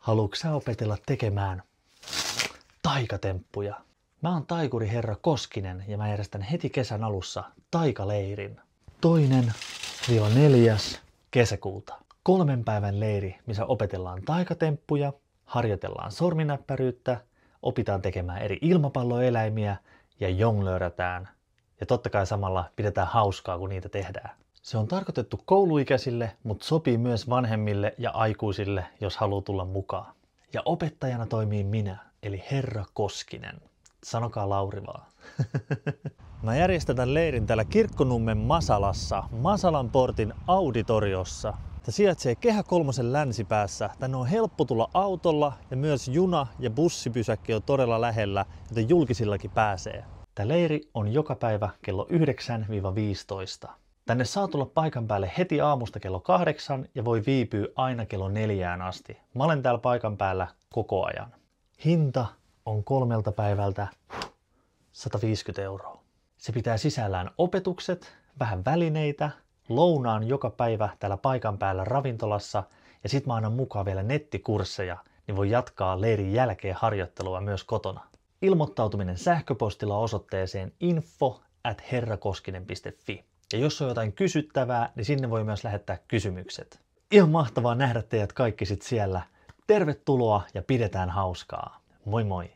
Haluatko sä opetella tekemään taikatemppuja? Mä oon taikuri Herra Koskinen ja mä järjestän heti kesän alussa taikaleirin. 2.–4. kesäkuuta. 3 päivän leiri, missä opetellaan taikatemppuja, harjoitellaan sorminäppäryyttä, opitaan tekemään eri ilmapalloeläimiä ja jonglöörätään. Ja totta kai samalla pidetään hauskaa, kun niitä tehdään. Se on tarkoitettu kouluikäisille, mutta sopii myös vanhemmille ja aikuisille, jos haluaa tulla mukaan. Ja opettajana toimii minä, eli Herra Koskinen. Sanokaa Lauri vaan. Mä järjestän tämän leirin täällä Kirkkonummen Masalassa, Masalan portin auditoriossa. Tämä sijaitsee Kehä kolmosen länsipäässä. Tänne on helppo tulla autolla ja myös juna- ja bussipysäkki on todella lähellä, joten julkisillakin pääsee. Tämä leiri on joka päivä kello 9–15. Tänne saa tulla paikan päälle heti aamusta kello 8 ja voi viipyä aina kello 4 asti. Mä olen täällä paikan päällä koko ajan. Hinta on 3 päivältä 150 €. Se pitää sisällään opetukset, vähän välineitä, lounaan joka päivä täällä paikan päällä ravintolassa ja sit mä annan mukaan vielä nettikursseja, niin voi jatkaa leirin jälkeen harjoittelua myös kotona. Ilmoittautuminen sähköpostilla osoitteeseen info@herrakoskinen.fi. Ja jos on jotain kysyttävää, niin sinne voi myös lähettää kysymykset. Ihan mahtavaa nähdä teidät kaikki sit siellä. Tervetuloa ja pidetään hauskaa. Moi moi!